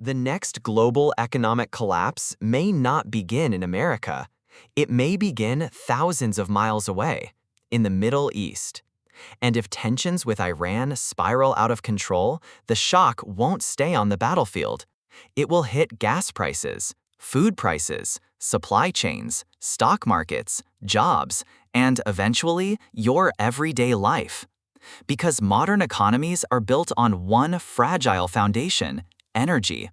The next global economic collapse may not begin in America. It may begin thousands of miles away, in the Middle East. And if tensions with Iran spiral out of control, the shock won't stay on the battlefield. It will hit gas prices, food prices, supply chains, stock markets, jobs, and eventually your everyday life. Because modern economies are built on one fragile foundation: energy.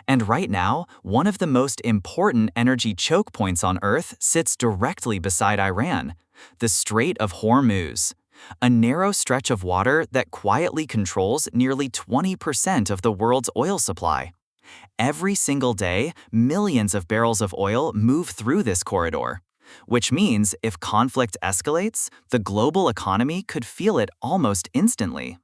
And right now, one of the most important energy choke points on Earth sits directly beside Iran: the Strait of Hormuz, a narrow stretch of water that quietly controls nearly 20% of the world's oil supply. Every single day, millions of barrels of oil move through this corridor, which means if conflict escalates, the global economy could feel it almost instantly.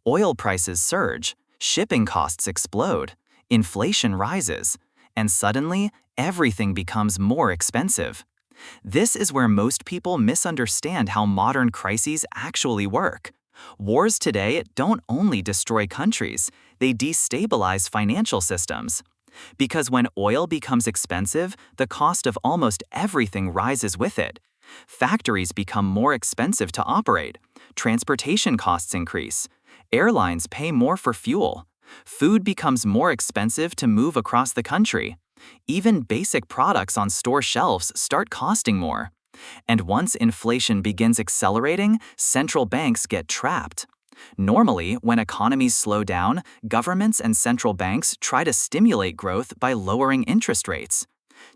Oil prices surge, shipping costs explode, inflation rises, and suddenly everything becomes more expensive. This is where most people misunderstand how modern crises actually work. Wars today don't only destroy countries, they destabilize financial systems. Because when oil becomes expensive, the cost of almost everything rises with it. Factories become more expensive to operate, transportation costs increase, airlines pay more for fuel, food becomes more expensive to move across the country. Even basic products on store shelves start costing more. And once inflation begins accelerating, central banks get trapped. Normally, when economies slow down, governments and central banks try to stimulate growth by lowering interest rates.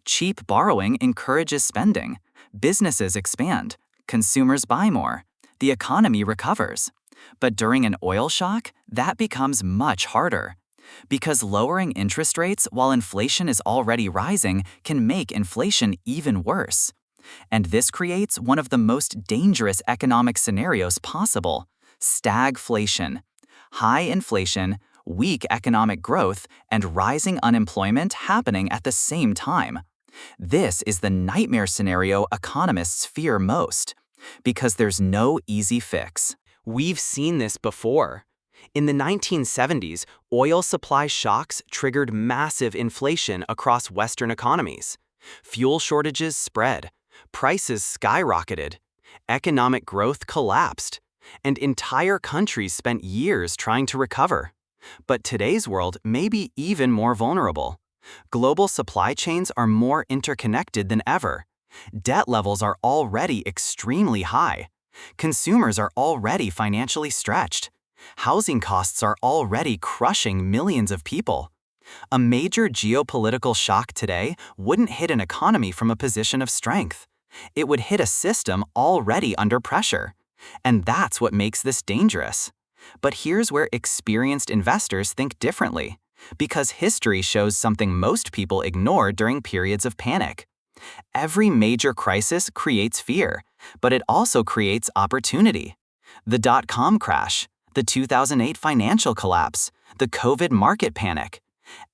Cheap borrowing encourages spending, businesses expand, consumers buy more, the economy recovers. But during an oil shock, that becomes much harder. Because lowering interest rates while inflation is already rising can make inflation even worse. And this creates one of the most dangerous economic scenarios possible: stagflation. High inflation, weak economic growth, and rising unemployment happening at the same time. This is the nightmare scenario economists fear most, because there's no easy fix. We've seen this before. In the 1970s, oil supply shocks triggered massive inflation across Western economies. Fuel shortages spread, prices skyrocketed, economic growth collapsed, and entire countries spent years trying to recover. But today's world may be even more vulnerable. Global supply chains are more interconnected than ever. Debt levels are already extremely high. Consumers are already financially stretched. Housing costs are already crushing millions of people. A major geopolitical shock today wouldn't hit an economy from a position of strength. It would hit a system already under pressure. And that's what makes this dangerous. But here's where experienced investors think differently, because history shows something most people ignore during periods of panic. Every major crisis creates fear, but it also creates opportunity. The dot-com crash, the 2008 financial collapse, the COVID market panic.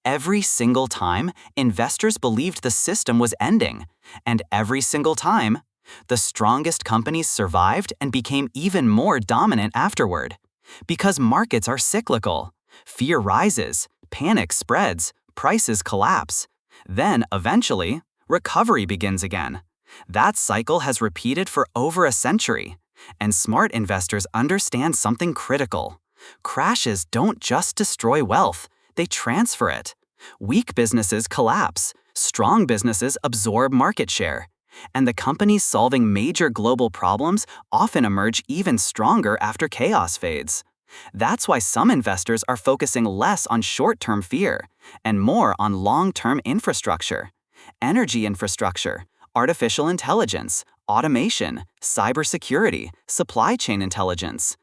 Every single time, investors believed the system was ending, and every single time, the strongest companies survived and became even more dominant afterward. Because markets are cyclical. Fear rises, panic spreads, prices collapse. Then, eventually, recovery begins again. That cycle has repeated for over a century. And smart investors understand something critical. Crashes don't just destroy wealth, they transfer it. Weak businesses collapse, strong businesses absorb market share. And the companies solving major global problems often emerge even stronger after chaos fades. That's why some investors are focusing less on short-term fear and more on long-term infrastructure. Energy infrastructure, artificial intelligence, automation, cybersecurity, supply chain intelligence.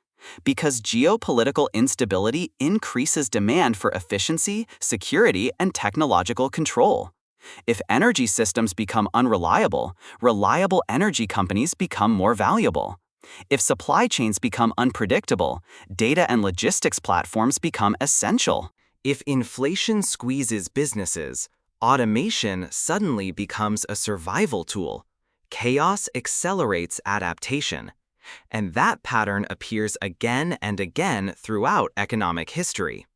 Because geopolitical instability increases demand for efficiency, security, and technological control. If energy systems become unreliable, reliable energy companies become more valuable. If supply chains become unpredictable, data and logistics platforms become essential. If inflation squeezes businesses, automation suddenly becomes a survival tool. Chaos accelerates adaptation. And that pattern appears again and again throughout economic history.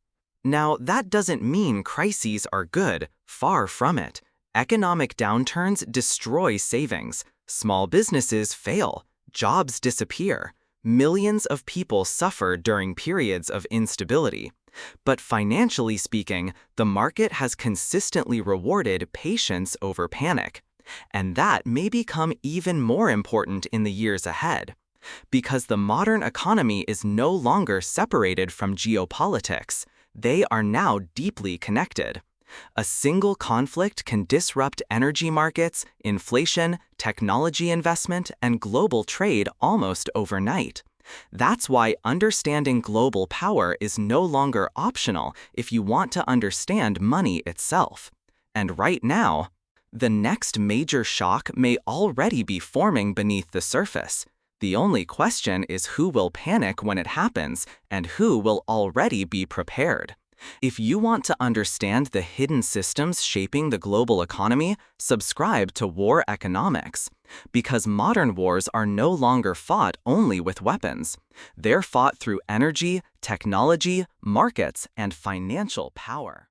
Now, that doesn't mean crises are good, far from it. Economic downturns destroy savings, small businesses fail, jobs disappear, millions of people suffer during periods of instability. But financially speaking, the market has consistently rewarded patience over panic. And that may become even more important in the years ahead. Because the modern economy is no longer separated from geopolitics, they are now deeply connected. A single conflict can disrupt energy markets, inflation, technology investment, and global trade almost overnight. That's why understanding global power is no longer optional if you want to understand money itself. And right now, the next major shock may already be forming beneath the surface. The only question is who will panic when it happens and who will already be prepared. If you want to understand the hidden systems shaping the global economy, subscribe to War Economics. Because modern wars are no longer fought only with weapons. They're fought through energy, technology, markets, and financial power.